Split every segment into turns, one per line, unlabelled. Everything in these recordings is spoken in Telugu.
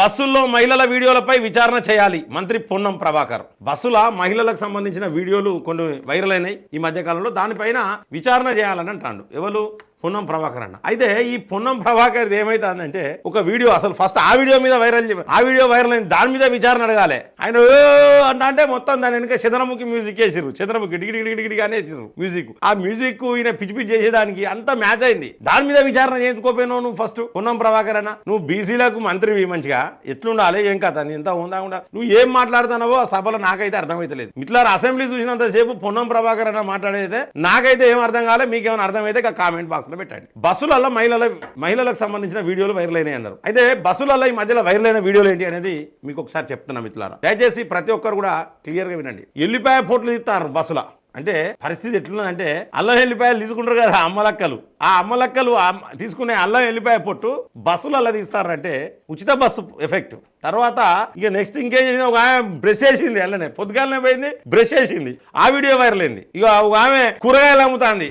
బస్సుల్లో మహిళల వీడియోలపై విచారణ చేయాలి మంత్రి పొన్నం ప్రభాకర్. బస్సుల మహిళలకు సంబంధించిన వీడియోలు కొన్ని వైరల్ అయినాయి ఈ మధ్యకాలంలో. దానిపైన విచారణ చేయాలని అంటాడు ఎవరు? పొన్నం ప్రభాకర్ అన్న. అయితే ఈ పొన్నం ప్రభాకర్ ఏమైతుందంటే ఒక వీడియో అసలు ఫస్ట్ ఆ వీడియో మీద వైరల్ అయింది, దాని మీద విచారణ అడగాలి. ఆయన అంటే మొత్తం దాని వెనుక చంద్రముఖి మ్యూజిక్ వేసిర్రు, చంద్రముఖి డిగిడిగిడిగిడి అని వేసిర్రు మ్యూజిక్. ఆ మ్యూజిక్ ఈయన పిచ్చి పిచ్చి చేసేదానికి అంత మ్యాచ్ అయింది. దాని మీద విచారణ చేయించుకోపోయినావు నువ్వు ఫస్ట్ పొన్నం ప్రభాకర్ అన్న. నువ్వు బీసీలకు మంత్రివి, మంచిగా ఎట్లుండాలి ఏం కథ ఎంత ఉందా నువ్వు ఏం మాట్లాడుతున్నావో ఆ సభలో నాకైతే అర్థమైతలేదు. ఇట్లా అసెంబ్లీ చూసినంతసేపు పొన్నం ప్రభాకర్ అన్న మాట్లాడేదే నాకైతే ఏం అర్థం కాలే. మీకేమైనా అర్థమైతే కామెంట్ బాక్స్ పెట్టండి. బస్సులలో మహిళలకు సంబంధించిన వీడియోలు వైరల్ అయినాయి అన్నారు. అయితే బస్సులలో ఈ మధ్యలో వైరల్ అయిన వీడియోలు ఏంటి అనేది మీకు ఒకసారి చెప్తున్నాం మిత్రులారా. దయచేసి ప్రతి ఒక్కరు కూడా క్లియర్ గా వినండి. ఎల్లిపాయ ఫోటోలు తీస్తారు బస్సుల. అంటే పరిస్థితి ఎట్లున్నదంటే అల్లం ఎల్లిపాయలు తీసుకుంటారు కదా అమ్మలక్కలు, ఆ అమ్మలక్కలు తీసుకునే అల్లం ఎల్లిపాయ పొట్టు బస్సులలో తీస్తారంటే ఉచిత బస్సు ఎఫెక్ట్. తర్వాత ఇక నెక్స్ట్ ఇంకేం చేసింది, ఒక ఆమె బ్రష్ వేసింది, అల్లనే పొద్దుగాలనే పోయింది బ్రష్ వేసింది, ఆ వీడియో వైరల్ అయింది. ఇక ఒక ఆమె కూరగాయలు అమ్ముతాంది,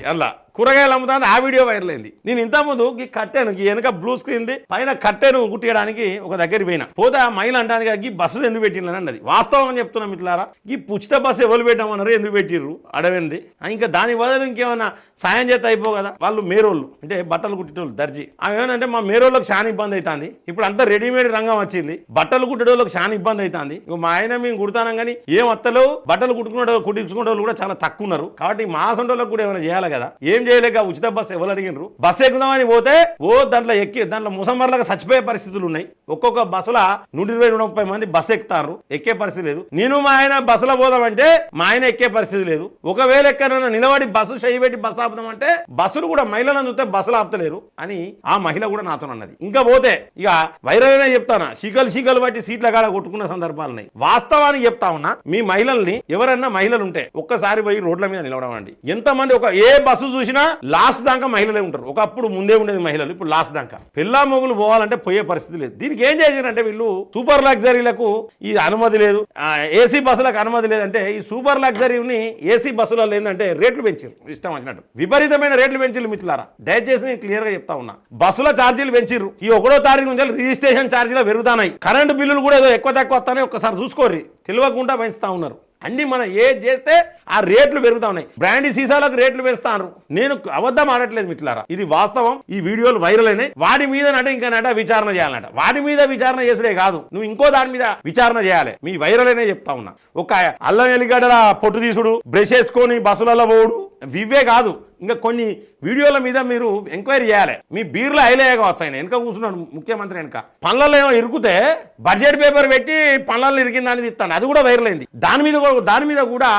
కూరగాయలు అమ్ముతాంది, ఆ వీడియో వైరల్ అయింది. నేను ఇంతకుముందు ఈ కట్టెను వెనక బ్లూ స్క్రీన్ ది పైన కట్టెను గుట్టియడానికి ఒక దగ్గరికి పోతే ఆ మహిళ అంటాను కదా ఈ బస్సులు ఎందుకు పెట్టిందని అన్నది. వాస్తవం అని చెప్తున్నాం ఇట్లారా. ఈ ఉచిత బస్సు ఎవరు పెట్టామన్నారు, ఎందుకు పెట్టిర్రు అడవింది. ఇంకా దాని బదులు ఇంకేమన్నా సాయం చేస్తే అయిపో కదా. వాళ్ళు మేరోళ్ళు అంటే బట్టలు కుట్టేటోళ్ళు దర్జీ. ఆమె ఏమంటే మా మేరోళ్ళకి చాలా ఇబ్బంది అవుతుంది, ఇప్పుడు అంతా రెడీమేడ్ రంగం వచ్చింది, బట్టలు కుట్టేటోళ్ళకి చాలా ఇబ్బంది అవుతుంది. మా ఆయన మేము కుడతానం కానీ ఏం వస్తలేవు, బట్టలు కుట్టించుకునే వాళ్ళు కూడా చాలా తక్కువ ఉన్నారు. కాబట్టి మా సొంటోళ్ళకి కూడా ఏమైనా చేయాలి కదా. ఏం చేయలేక ఉచిత బస్సు ఎవరు అడిగినారు. బస్సు ఎక్కుదామని పోతే దాంట్లో ముసమర్లకు చచ్చిపోయే పరిస్థితులు ఉన్నాయి. ఒక్కొక్క బస్సుల 120-130 మంది బస్సు ఎక్కుతారు, ఎక్కే పరిస్థితి లేదు. నేను మా ఆయన బస్సులో పోదామంటే మా ఆయన ఎక్కే పరిస్థితి లేదు. ఒకవేళ ఎక్కడైనా నిలబడి బస్సు చేయబెట్టి బస్సు ఆపుదామంటే బస్సులు కూడా మహిళలను చూస్తే బస్సులు ఆపుతలేరు అని ఆ మహిళ కూడా నాతో అన్నది. ఇంకా పోతే ఇక వైరల్ అయినా చెప్తానా, శిఖలు బట్టి సీట్ల కాడ కొట్టుకున్న సందర్భాలున్నాయి. వాస్తవానికి చెప్తా ఉన్నా, మీ మహిళల్ని ఎవరన్నా మహిళలు ఉంటే ఒక్కసారి పోయి రోడ్ల మీద నిలవడం. ఎంతమంది ఏ బస్సు చూసినా లాస్ట్ దాకా మహిళలే ఉంటారు. ఒకప్పుడు ముందే ఉండేది మహిళలు, ఇప్పుడు లాస్ట్ దాకా పిల్లా మొగులు పోవాలంటే పోయే పరిస్థితి లేదు. దీనికి ఏం చేశారంటే వీళ్ళు సూపర్ లగ్జరీలకు ఈ అనుమతి లేదు, ఏసీ బస్సులకు అనుమతి లేదంటే ఈ సూపర్ లగ్జరీని ఏసీ బస్సులలో ఏంటంటే రేట్లు పెంచారు, ఇష్టం వచ్చినట్టు విపరీతమైన రేట్లు పెంచారు మిత్రులారా. దయచేసి నేను క్లియర్ గా చెప్తా ఉన్నా, బస్సుల ఛార్జీలు పెంచారు. ఈ 1వ తారీఖు నుంచి రిజిస్ట్రేషన్ ఛార్జీలు పెరుగుతున్నాయి, కరెంటు బిల్లులు కూడా ఏదో ఎక్కువ తక్కువ వస్తానే ఒక్కసారి చూసుకోర్రి, తెలియకుండా పెంచుతా ఉన్నారు. అన్ని మనం ఏది చేస్తే ఆ రేట్లు పెరుగుతా ఉన్నాయి. బ్రాండీ సీసాలకు రేట్లు పెంచుతారు. నేను అబద్ధం ఆడట్లేదు మిత్రులారా, ఇది వాస్తవం. ఈ వీడియోలు వైరల్ అయినాయి. వాటి మీద ఇంకా విచారణ చేయాలన్నట. వాటి మీద విచారణ చేసుడే కాదు, నువ్వు ఇంకో దాని మీద విచారణ చేయాలి. మీ వైరల్ అయినా చెప్తా ఉన్నా. ఒక అల్లం ఎల్లిగడ్డల పొట్టు తీసుడు, బ్రష్ వేసుకొని బస్సులలో పోడు, ఇవే కాదు ఇంకా కొన్ని వీడియోల మీద మీరు ఎంక్వైరీ చేయాలి. మీ బీర్లో హైలే కావచ్చు, ఆయన వెనక కూర్చున్నాడు ముఖ్యమంత్రి వెనక. పనులలో ఏమో ఇరుకుతే బడ్జెట్ పేపర్ పెట్టి పనులలో ఇరికిందని ఇస్తాను, అది కూడా వైరల్ అయింది. దాని మీద కూడా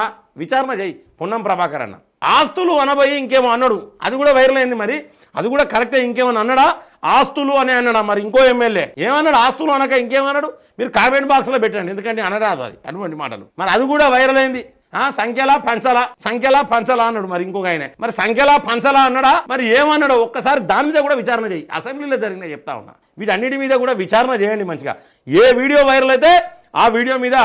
విచారణ చేయి పొన్నం ప్రభాకర్ అన్న. ఆస్తులు అనబోయి ఇంకేమో అన్నాడు, అది కూడా వైరల్ అయింది. మరి అది కూడా కరెక్టే, ఇంకేమన్నా అన్నాడా? ఆస్తులు అని అన్నాడా? మరి ఇంకో ఎమ్మెల్యే ఏమన్నాడు? ఆస్తులు అనక ఇంకేమన్నాడు? మీరు కామెంట్ బాక్స్లో పెట్టండి, ఎందుకంటే అనరాదు అది అటువంటి మాటలు. మరి అది కూడా వైరల్ అయింది. సంఖ్యలా పంచలా అన్నాడు. మరి ఇంకొక ఆయన మరి సంఖ్యలా పంచలా అన్నాడా? మరి ఏమన్నాడు? ఒక్కసారి దాని మీద కూడా విచారణ చేయి. అసెంబ్లీలో జరిగిన చెప్తా ఉన్నా, వీటన్నిటి మీద కూడా విచారణ చేయండి మంచిగా. ఏ వీడియో వైరల్ అయితే ఆ వీడియో మీద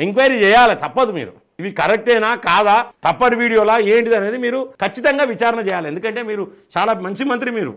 ఎంక్వైరీ చేయాలి, తప్పదు. మీరు ఇవి కరెక్టేనా కాదా, తప్పటి వీడియోలా ఏంటిది అనేది మీరు ఖచ్చితంగా విచారణ చేయాలి. ఎందుకంటే మీరు చాలా మంచి మంత్రి మీరు.